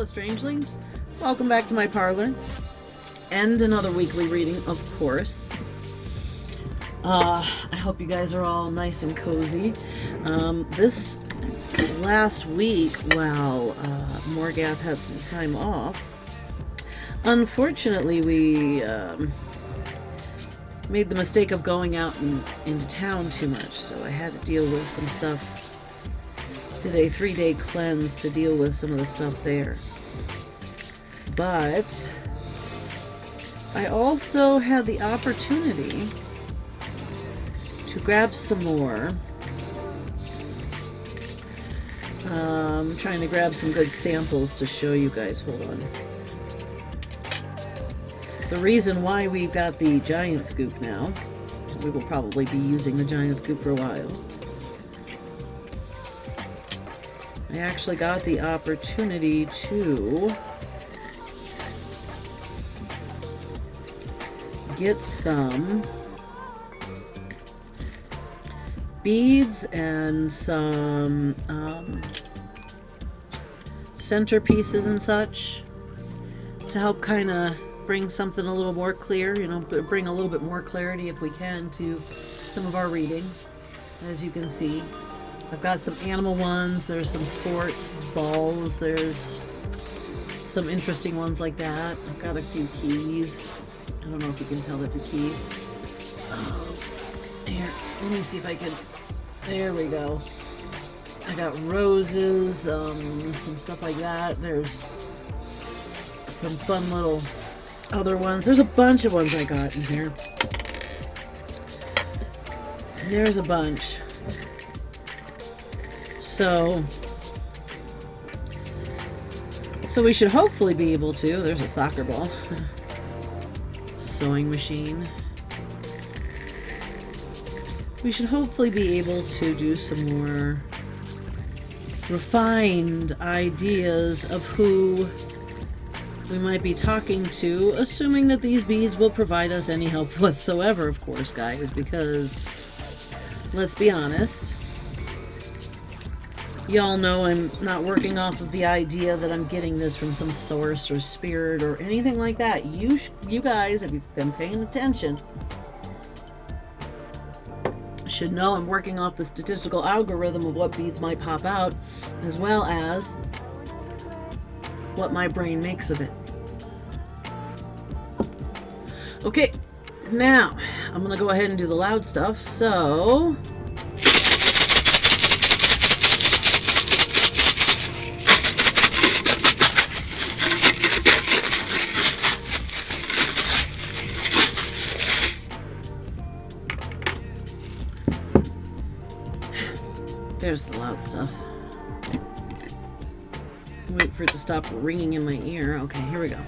Hello, strangelings. Welcome back to my parlor. And another weekly reading, of course. I hope you guys are all nice and cozy. This last week, while Morgath had some time off, unfortunately we made the mistake of going out into town too much, so I had to deal with some stuff. Did a 3-day cleanse to deal with some of the stuff there. But I also had the opportunity to grab some more. I'm trying to grab some good samples to show you guys. Hold on. The reason why we've got the giant scoop now, and we will probably be using the giant scoop for a while, I actually got the opportunity to get some beads and some centerpieces and such to help kind of bring something a little more clear, you know, bring a little bit more clarity if we can to some of our readings. As you can see, I've got some animal ones, there's some sports balls, there's some interesting ones like that. I've got a few keys. I don't know if you can tell that's a key. Here, let me see if I can. There we go. I got roses, some stuff like that. There's some fun little other ones. There's a bunch of ones I got in here. There's a bunch. So we should hopefully be able to. There's a soccer ball. Sewing machine. We should hopefully be able to do some more refined ideas of who we might be talking to, assuming that these beads will provide us any help whatsoever, of course, guys, because let's be honest, y'all know I'm not working off of the idea that I'm getting this from some source or spirit or anything like that. You guys, if you've been paying attention, should know I'm working off the statistical algorithm of what beads might pop out, as well as what my brain makes of it. Okay, now I'm gonna go ahead and do the loud stuff. So there's the loud stuff. Wait for it to stop ringing in my ear. Okay, here we go.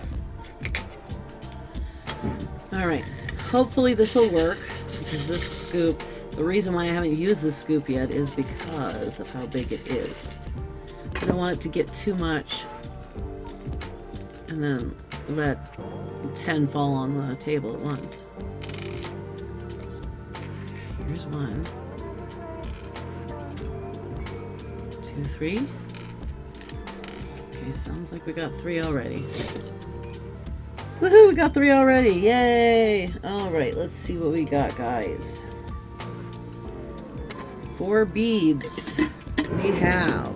Alright, hopefully this will work, because this scoop, the reason why I haven't used this scoop yet is because of how big it is. I don't want it to get too much and then let 10 fall on the table at once. Okay, here's 1, 2, 3. Okay, sounds like we got 3 already. Woohoo, we got 3 already. Yay! Alright, let's see what we got, guys. 4 beads. We have.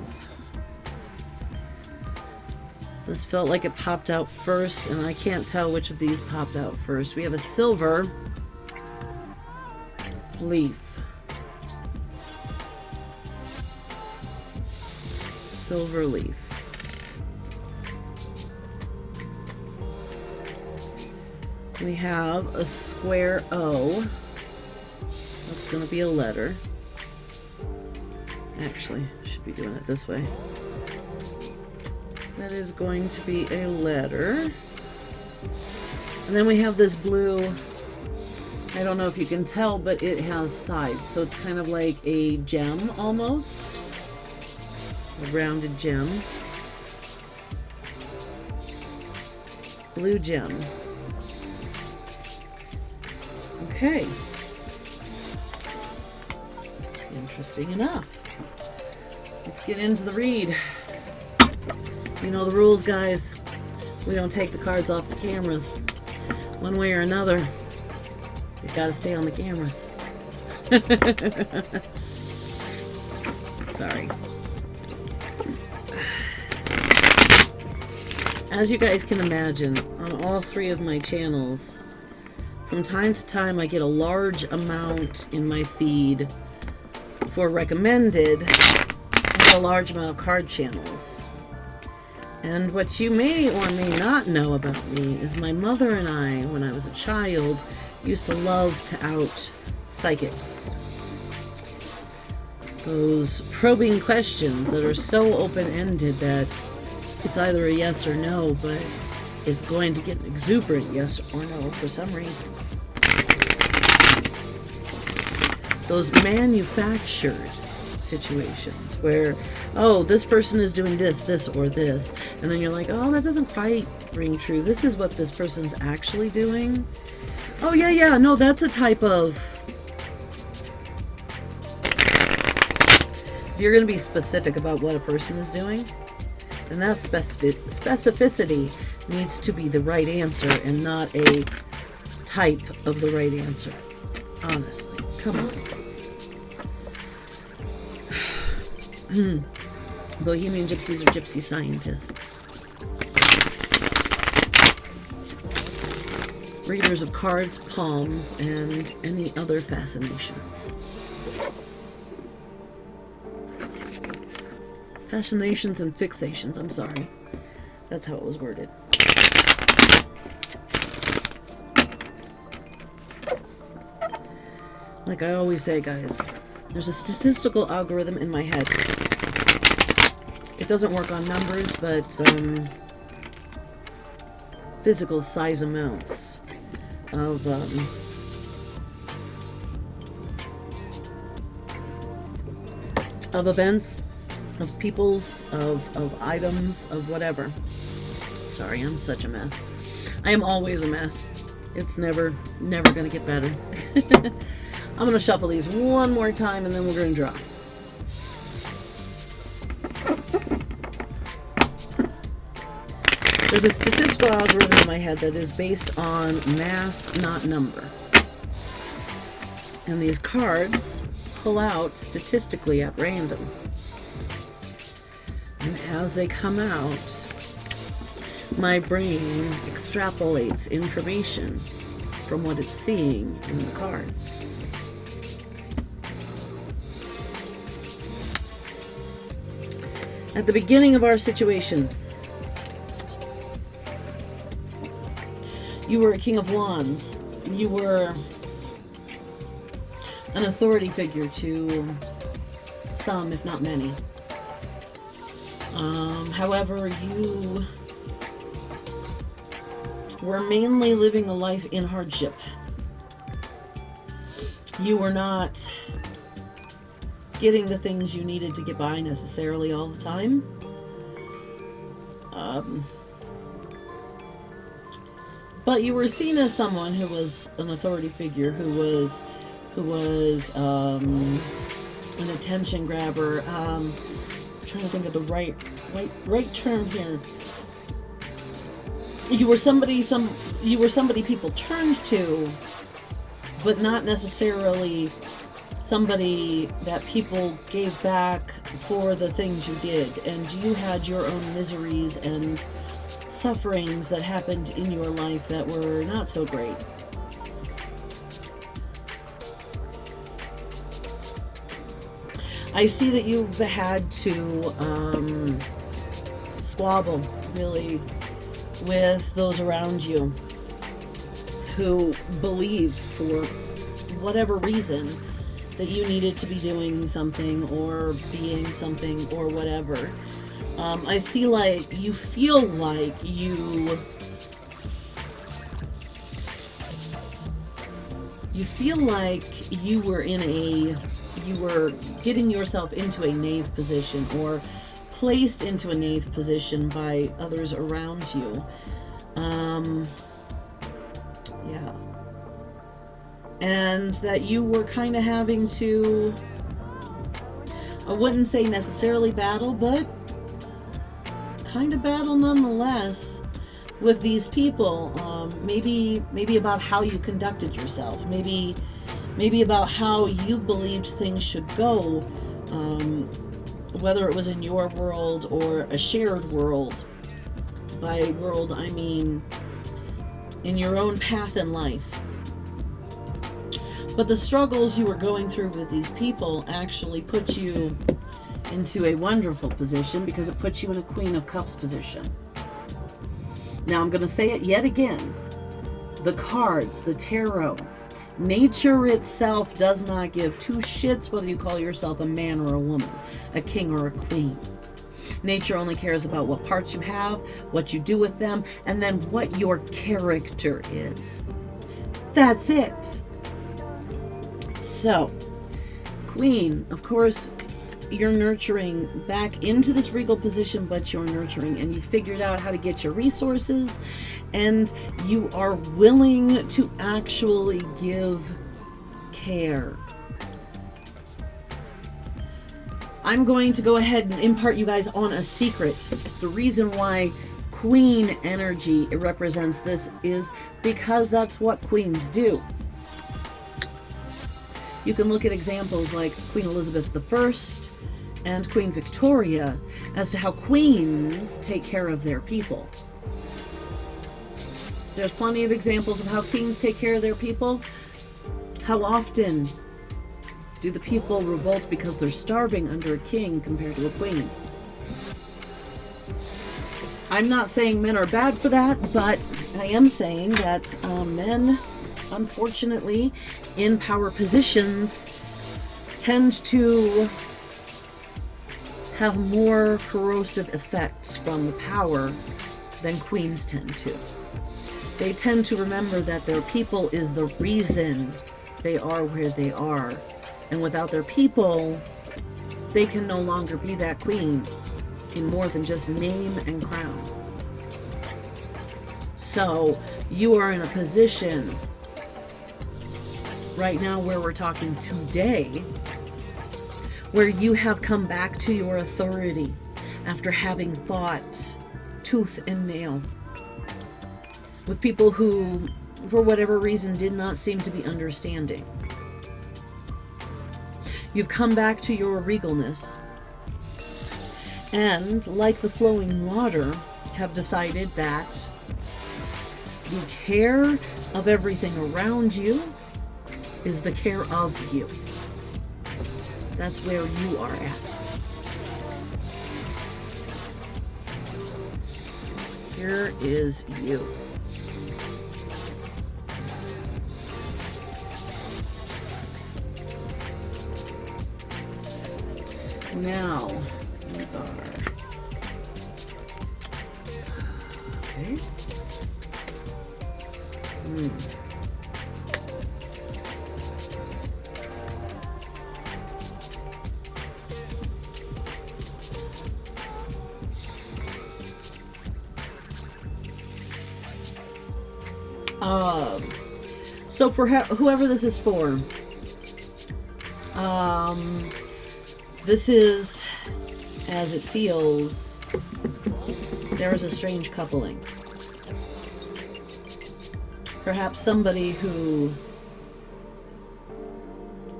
This felt like it popped out first, and I can't tell which of these popped out first. We have a silver leaf. Silver leaf. We have a square O. That's going to be a letter. Actually, I should be doing it this way. That is going to be a letter. And then we have this blue. I don't know if you can tell, but it has sides. So it's kind of like a gem almost. A rounded gem. Blue gem. Okay. Interesting enough. Let's get into the read. You know the rules, guys. We don't take the cards off the cameras. One way or another, they've got to stay on the cameras. Sorry. As you guys can imagine, on all three of my channels, from time to time I get a large amount in my feed for recommended and a large amount of card channels. And what you may or may not know about me is my mother and I, when I was a child, used to love to out psychics. Those probing questions that are so open-ended that it's either a yes or no, but it's going to get an exuberant yes or no for some reason. Those manufactured situations where, oh, this person is doing this, this, or this, and then you're like, oh, that doesn't quite ring true. This is what this person's actually doing. Oh, yeah, no, that's a type of... If you're going to be specific about what a person is doing, then that specificity needs to be the right answer and not a type of the right answer. Honestly, come on. Bohemian gypsies are gypsy scientists. Readers of cards, palms, and any other fascinations. Fascinations and fixations, I'm sorry. That's how it was worded. Like I always say, guys, there's a statistical algorithm in my head. It doesn't work on numbers, but physical size amounts of events, of peoples, of items, of whatever. Sorry, I'm such a mess. I am always a mess. It's never gonna get better. I'm gonna shuffle these one more time and then we're gonna draw. There's a statistical algorithm in my head that is based on mass, not number. And these cards pull out statistically at random. And as they come out, my brain extrapolates information from what it's seeing in the cards. At the beginning of our situation, you were a King of Wands. You were an authority figure to some, if not many. However, you were mainly living a life in hardship. You were not getting the things you needed to get by necessarily all the time. But you were seen as someone who was an authority figure, who was an attention grabber. I'm trying to think of the right term here. You were somebody people turned to, but not necessarily somebody that people gave back for the things you did. And you had your own miseries and sufferings that happened in your life that were not so great. I see that you've had to squabble, really, with those around you who believe, for whatever reason, that you needed to be doing something or being something or whatever. I see like you feel like you were getting yourself into a knave position or placed into a knave position by others around you. Yeah. And that you were kind of having to, I wouldn't say necessarily battle, but kind of battle nonetheless with these people. Maybe about how you conducted yourself. Maybe about how you believed things should go, whether it was in your world or a shared world. By world, I mean in your own path in life. But the struggles you were going through with these people actually put you into a wonderful position, because it puts you in a Queen of Cups position. Now I'm going to say it yet again. The cards, the tarot, nature itself does not give two shits whether you call yourself a man or a woman, a king or a queen. Nature only cares about what parts you have, what you do with them, and then what your character is. That's it. So, Queen, of course, you're nurturing back into this regal position, but you're nurturing, and you figured out how to get your resources, and you are willing to actually give care. I'm going to go ahead and impart you guys on a secret. The reason why Queen energy represents this is because that's what queens do. You can look at examples like Queen Elizabeth I and Queen Victoria as to how queens take care of their people. There's plenty of examples of how queens take care of their people. How often do the people revolt because they're starving under a king compared to a queen? I'm not saying men are bad for that, but I am saying that men, unfortunately, in power positions tend to have more corrosive effects from the power than queens tend to. They tend to remember that their people is the reason they are where they are. And without their people, they can no longer be that queen in more than just name and crown. So you are in a position right now where we're talking today, where you have come back to your authority after having fought tooth and nail with people who, for whatever reason, did not seem to be understanding. You've come back to your regalness, and like the flowing water, have decided that the care of everything around you is the care of you. That's where you are at. So here is you. Now, we are... Okay. So for whoever this is for, this is, as it feels, there is a strange coupling. Perhaps somebody who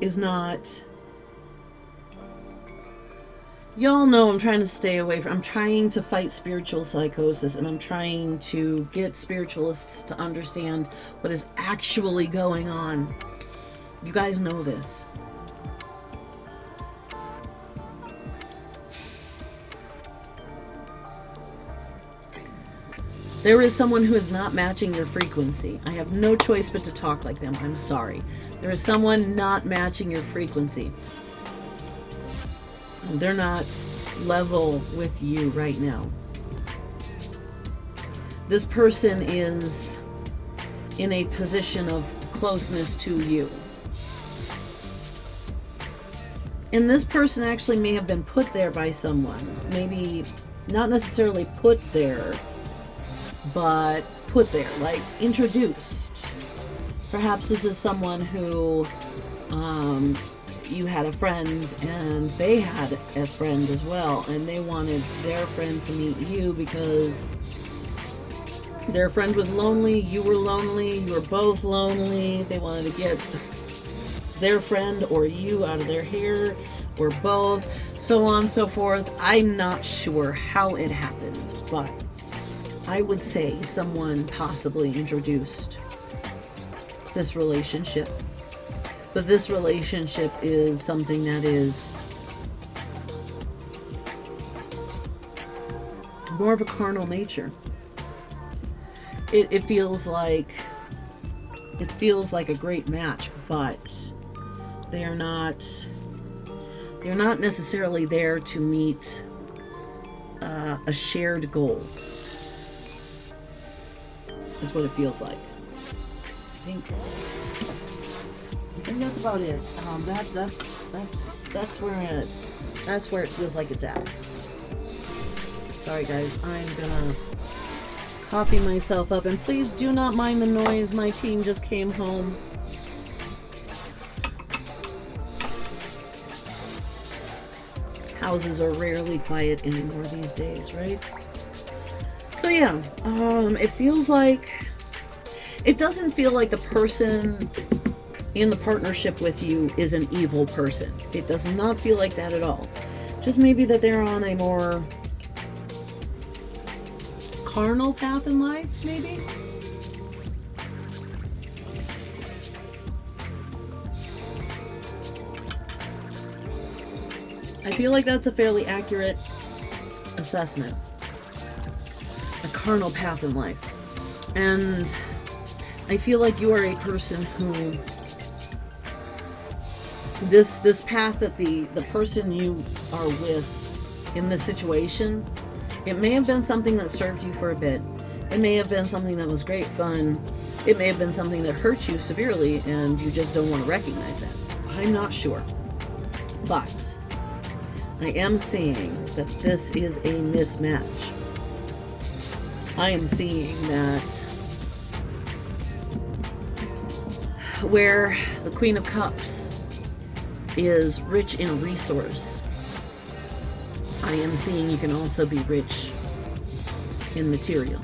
is not... Y'all know I'm trying to stay away from... I'm trying to fight spiritual psychosis, and I'm trying to get spiritualists to understand what is actually going on. You guys know this. There is someone who is not matching your frequency. I have no choice but to talk like them. I'm sorry. There is someone not matching your frequency. They're not level with you right now. This person is in a position of closeness to you. And this person actually may have been put there by someone. Maybe not necessarily put there, but put there, like introduced. Perhaps this is someone who you had a friend and they had a friend as well, and they wanted their friend to meet you because their friend was lonely, you were lonely, you were both lonely. They wanted to get their friend or you out of their hair, or both, so on and so forth. I'm not sure how it happened, but I would say someone possibly introduced this relationship. But this relationship is something that is more of a carnal nature. It feels like a great match, but they're not necessarily there to meet a shared goal. That's what it feels like. I think that's about it. That's where it feels like it's at. Sorry guys, I'm gonna copy myself up, and please do not mind the noise. My team just came home. Houses are rarely quiet anymore these days, right? So yeah, it feels like, it doesn't feel like the person in the partnership with you is an evil person. It does not feel like that at all. Just maybe that they're on a more carnal path in life, maybe? I feel like that's a fairly accurate assessment. A carnal path in life. And I feel like you are a person who, this path that the person you are with in this situation, it may have been something that served you for a bit. It may have been something that was great fun. It may have been something that hurt you severely and you just don't want to recognize that. I'm not sure. But I am seeing that this is a mismatch. I am seeing that where the Queen of Cups is rich in resource, I am seeing you can also be rich in material.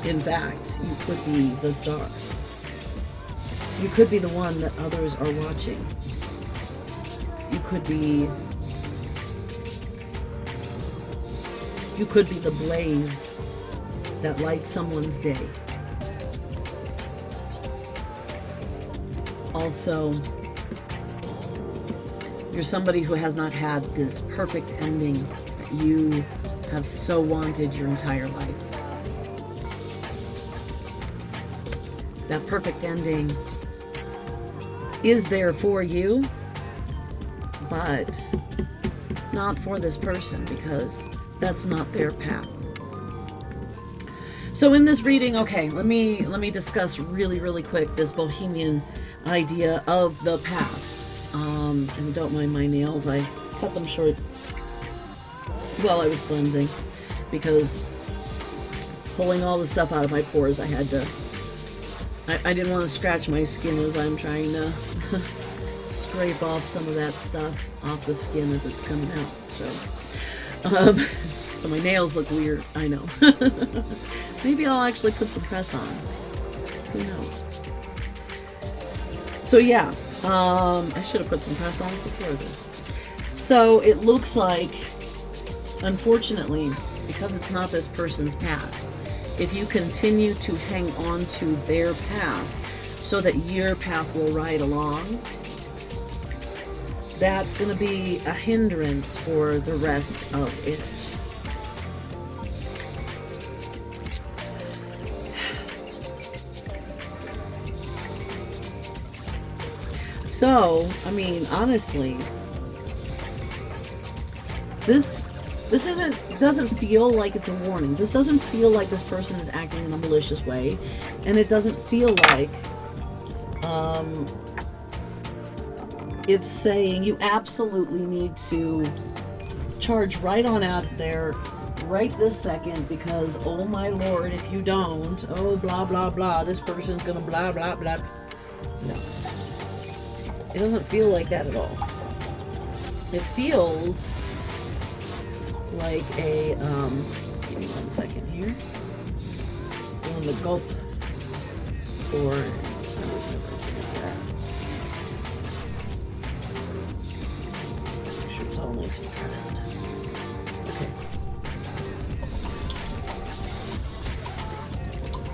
In fact, you could be the star. You could be the one that others are watching. You could be the blaze that lights someone's day. Also, you're somebody who has not had this perfect ending that you have so wanted your entire life. That perfect ending is there for you, but not for this person, because that's not their path. So in this reading, okay, let me discuss really quick this bohemian idea of the path. And don't mind my nails, I cut them short while I was cleansing, because pulling all the stuff out of my pores, I didn't want to scratch my skin as I'm trying to scrape off some of that stuff off the skin as it's coming out. So my nails look weird, I know. Maybe I'll actually put some press-ons. Who knows? So yeah, I should have put some press-ons before this. So it looks like, unfortunately, because it's not this person's path, if you continue to hang on to their path so that your path will ride along, that's going to be a hindrance for the rest of it. So, I mean, honestly, this doesn't feel like it's a warning. This doesn't feel like this person is acting in a malicious way, and it doesn't feel like it's saying you absolutely need to charge right on out there right this second, because oh my lord, if you don't, oh blah blah blah, this person's gonna blah blah blah. No. It doesn't feel like that at all. It feels like a, give me 1 second here. Just doing the gulp pour. Make sure it's all nice and pressed. Okay.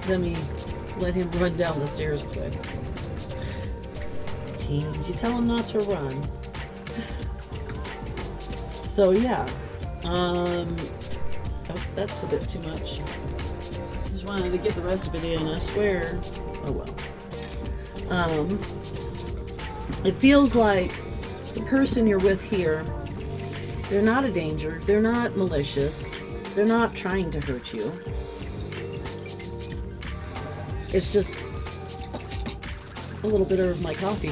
Let me let him run down the stairs quick. Teens, you tell him not to run. So yeah, oh, that's a bit too much. Just wanted to get the rest of it in, I swear. Oh well. It feels like the person you're with here, they're not a danger, they're not malicious, they're not trying to hurt you. It's just a little bit of my coffee.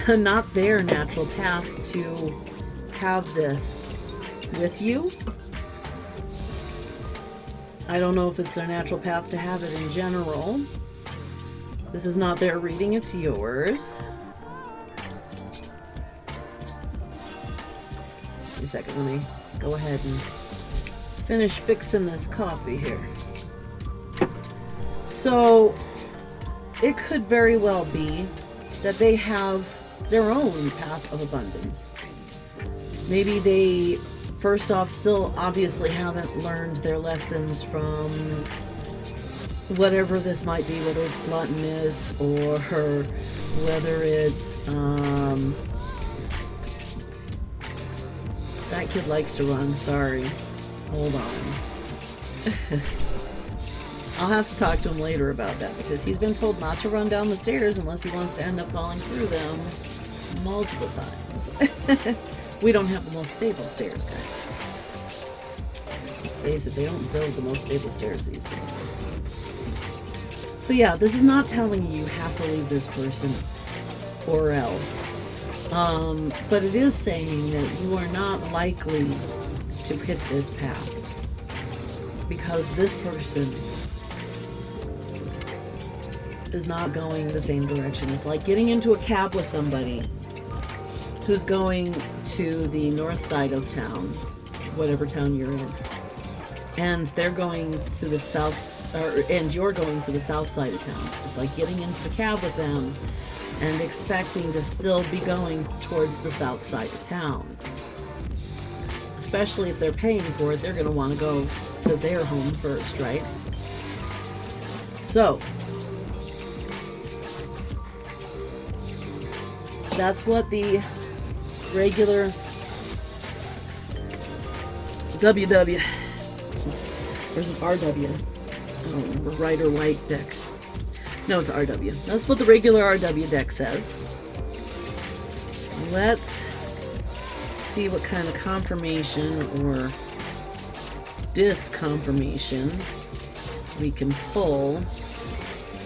Not their natural path to have this with you. I don't know if it's their natural path to have it in general. This is not their reading, it's yours. Wait a second, let me go ahead and finish fixing this coffee here. So, it could very well be that they have their own path of abundance. Maybe they, first off, still obviously haven't learned their lessons from whatever this might be, whether it's gluttonous or whether it's, that kid likes to run, sorry. Hold on. I'll have to talk to him later about that because he's been told not to run down the stairs unless he wants to end up falling through them multiple times. We don't have the most stable stairs, guys. Let's face it, they don't build the most stable stairs these days. So yeah, this is not telling you have to leave this person or else. But it is saying that you are not likely to hit this path because this person is not going the same direction. It's like getting into a cab with somebody who's going to the north side of town, whatever town you're in, and they're going to the south, and you're going to the south side of town. It's like getting into the cab with them and expecting to still be going towards the south side of town. Especially if they're paying for it, they're going to want to go to their home first, right? So, that's what the regular WW versus RW, I don't remember, right or white deck. No, it's RW. That's what the regular RW deck says. Let's see what kind of confirmation or disconfirmation we can pull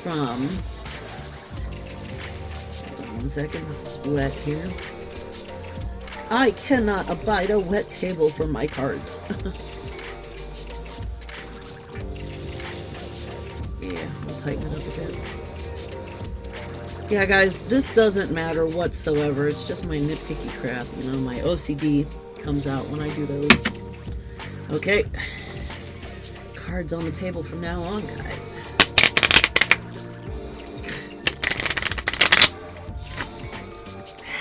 from. Hold on 1 second, this is wet here. I cannot abide a wet table for my cards. Yeah, I'll tighten it up a bit. Yeah, guys, this doesn't matter whatsoever. It's just my nitpicky crap. You know, my OCD comes out when I do those. Okay. Cards on the table from now on, guys.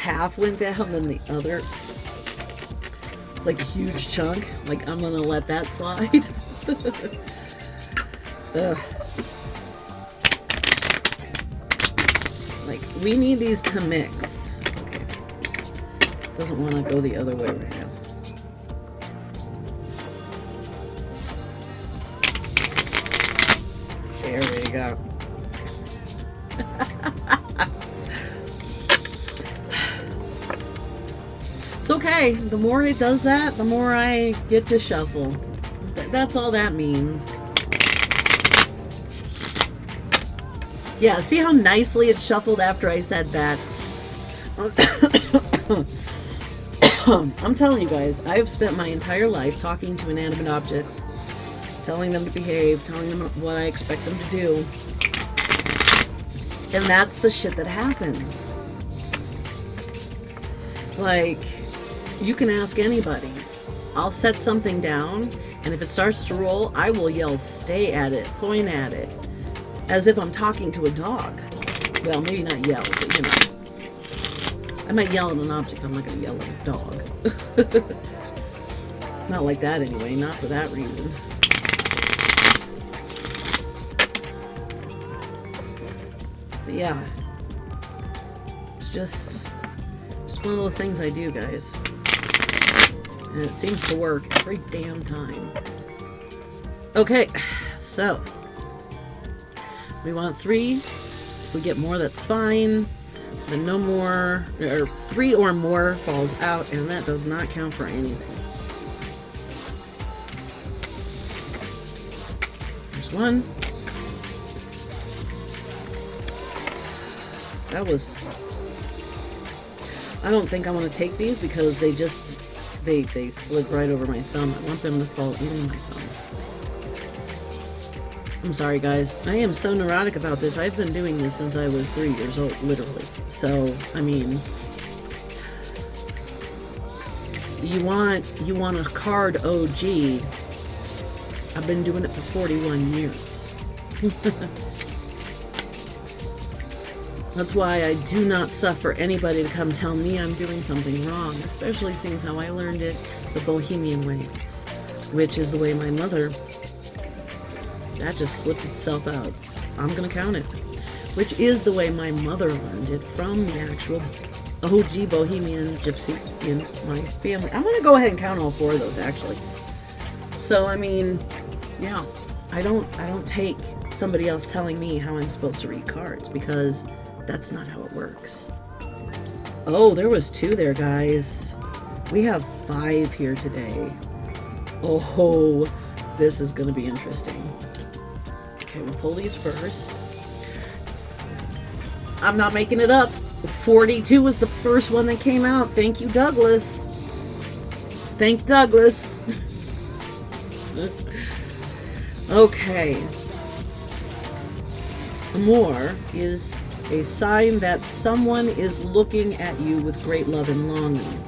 Half went down, then the other. It's like a huge chunk. Like, I'm gonna let that slide. Ugh. Like, we need these to mix. Okay. Doesn't want to go the other way right now. There we go. It's okay. The more it does that, the more I get to shuffle. That's all that means. Yeah, see how nicely it shuffled after I said that? I'm telling you guys, I have spent my entire life talking to inanimate objects, telling them to behave, telling them what I expect them to do. And that's the shit that happens. Like, you can ask anybody. I'll set something down, and if it starts to roll, I will yell, stay at it, point at it, as if I'm talking to a dog. Well, maybe not yell, but you know. I might yell at an object, I'm not going to yell at a dog. Not like that anyway, not for that reason. But yeah. It's just one of those things I do, guys. And it seems to work every damn time. Okay, so we want 3. If we get more, that's fine. Then no more, or 3 or more falls out, and that does not count for anything. There's 1. That was... I don't think I want to take these because they just... They slid right over my thumb. I want them to fall in my thumb. I'm sorry, guys. I am so neurotic about this. I've been doing this since I was 3 years old, literally. So, I mean... You want a card OG. I've been doing it for 41 years. That's why I do not suffer anybody to come tell me I'm doing something wrong, especially seeing how I learned it the Bohemian way, which is the way my mother... That just slipped itself out. I'm gonna count it. Which is the way my mother learned it from the actual OG Bohemian Gypsy in my family. I'm gonna go ahead and count all 4 of those, actually. So, I mean, yeah, I don't take somebody else telling me how I'm supposed to read cards, because that's not how it works. Oh, there was 2 there, guys. We have 5 here today. Oh, this is going to be interesting. Okay, we'll pull these first. I'm not making it up. 42 was the first one that came out. Thank you, Douglas. Thank Douglas. Okay. More is a sign that someone is looking at you with great love and longing.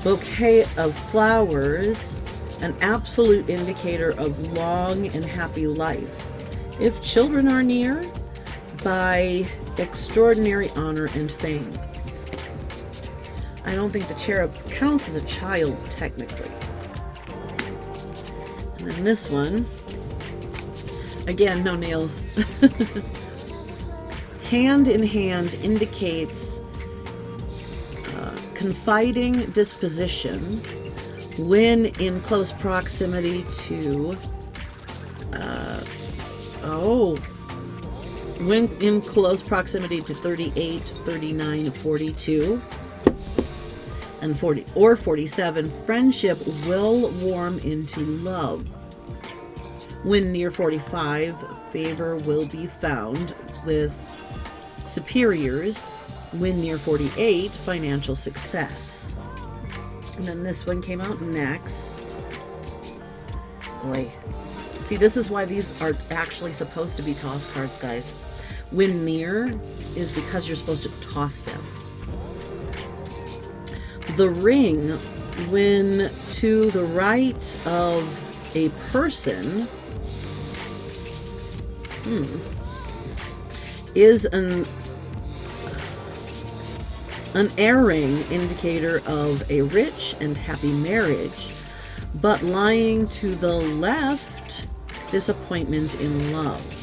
Bouquet of flowers, an absolute indicator of long and happy life. If children are near, by extraordinary honor and fame. I don't think the cherub counts as a child, technically. And then this one, again, no nails. Hand in hand indicates confiding disposition when in close proximity to when in close proximity to 38, 39, 42, and 40 or 47, friendship will warm into love. When near 45, favor will be found with superiors. When near 48, financial success. And then this one came out next. Boy. See, this is why these are actually supposed to be toss cards, guys. When near is because you're supposed to toss them. The ring, when to the right of a person, is an erring indicator of a rich and happy marriage, but lying to the left, disappointment in love.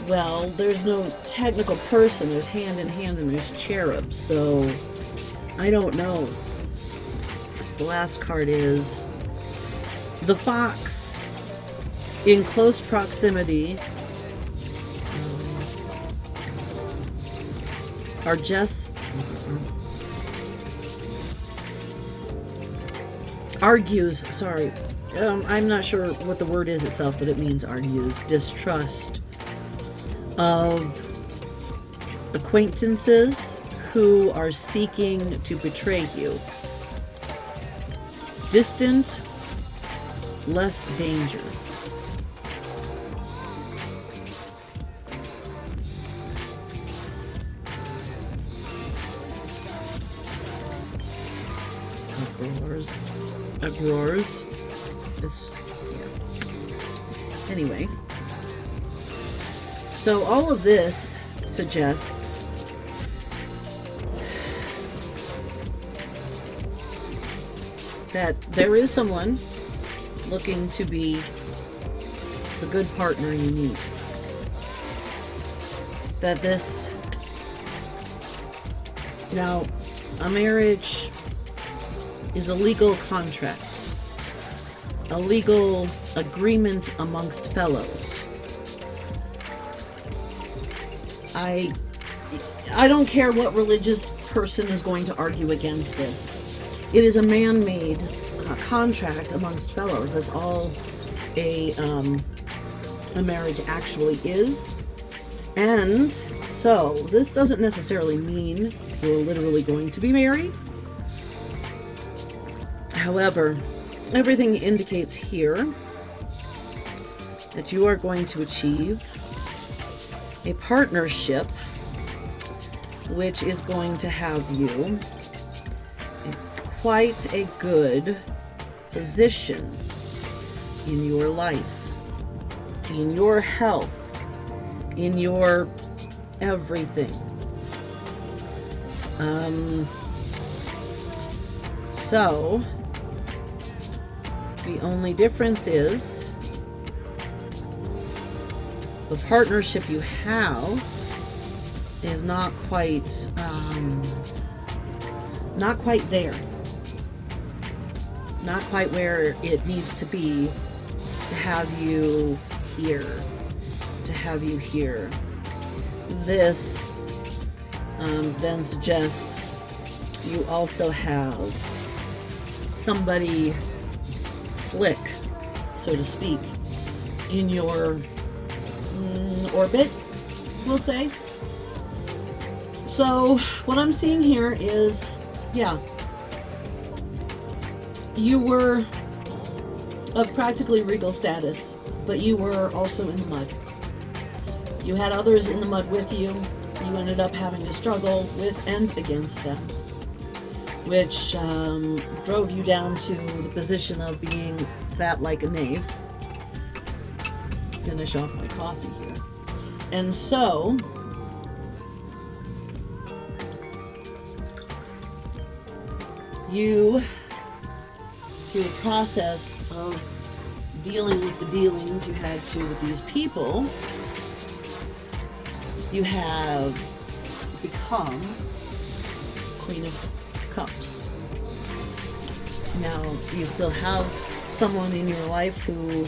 Well, there's no technical person. There's hand in hand and there's cherubs, so I don't know. The last card is the fox. In close proximity are just argues, sorry. I'm not sure what the word is itself, but it means argues. Distrust of acquaintances who are seeking to betray you. Distant, less danger. Agrors. It's, yeah. Anyway. So all of this suggests that there is someone looking to be the good partner you need. That this... Now, a marriage is a legal contract, a legal agreement amongst fellows. I don't care what religious person is going to argue against this. It is a man-made contract amongst fellows. That's all a marriage actually is. And so, this doesn't necessarily mean you're literally going to be married. However, everything indicates here that you are going to achieve a partnership which is going to have you in quite a good position in your life, in your health, in your everything. So the only difference is the partnership you have is not quite there. Not quite where it needs to be to have you here. This then suggests you also have somebody slick, so to speak, in your orbit, we'll say. So what I'm seeing here is, yeah, you were of practically regal status, but you were also in the mud. You had others in the mud with you. You ended up having to struggle with and against them, which drove you down to the position of being that like a knave. Finish off my coffee here. And so, you, through the process of dealing with the dealings you had to with these people, you have become Queen of Cups. Now, you still have someone in your life who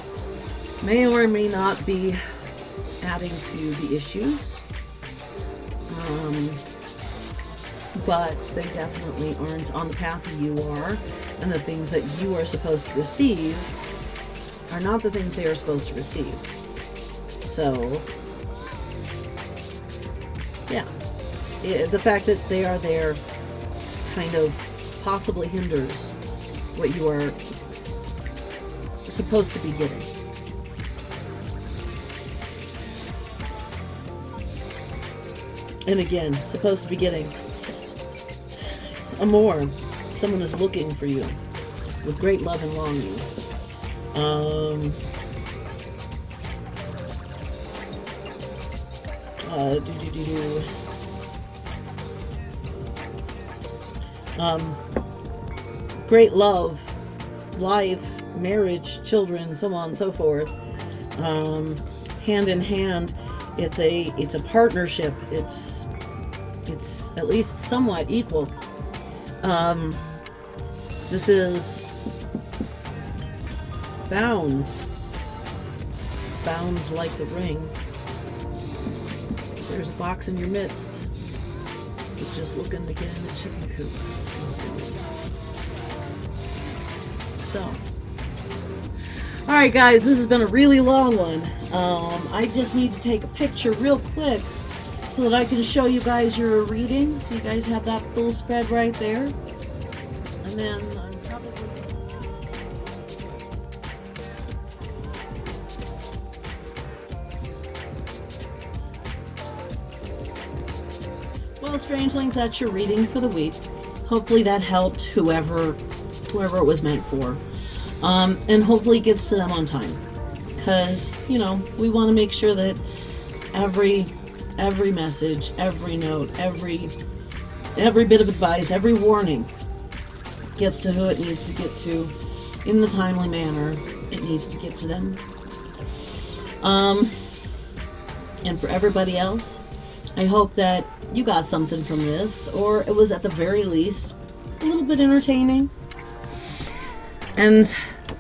may or may not be adding to the issues, but they definitely aren't on the path that you are, and the things that you are supposed to receive are not the things they are supposed to receive. So, yeah, the fact that they are there kind of possibly hinders what you are supposed to be getting. And again, supposed to be getting more. Someone is looking for you with great love and longing. Great love, life, marriage, children, so on and so forth. Hand in hand, it's a partnership. It's at least somewhat equal. This is bounds like the ring. There's a fox in your midst. It's just looking to get in the chicken coop, I'm assuming. So, alright guys, this has been a really long one. I just need to take a picture real quick so that I can show you guys your reading, so you guys have that full spread right there. And then I'm probably... Well, Strangelings, that's your reading for the week. Hopefully that helped whoever whoever it was meant for. And hopefully it gets to them on time. Because, you know, we want to make sure that every message, every note, every bit of advice, every warning gets to who it needs to get to in the timely manner it needs to get to them. And for everybody else, I hope that you got something from this, or it was at the very least a little bit entertaining. And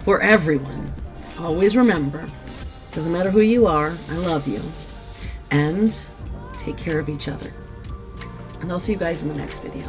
for everyone, always remember, doesn't matter who you are, I love you. And take care of each other. And I'll see you guys in the next video.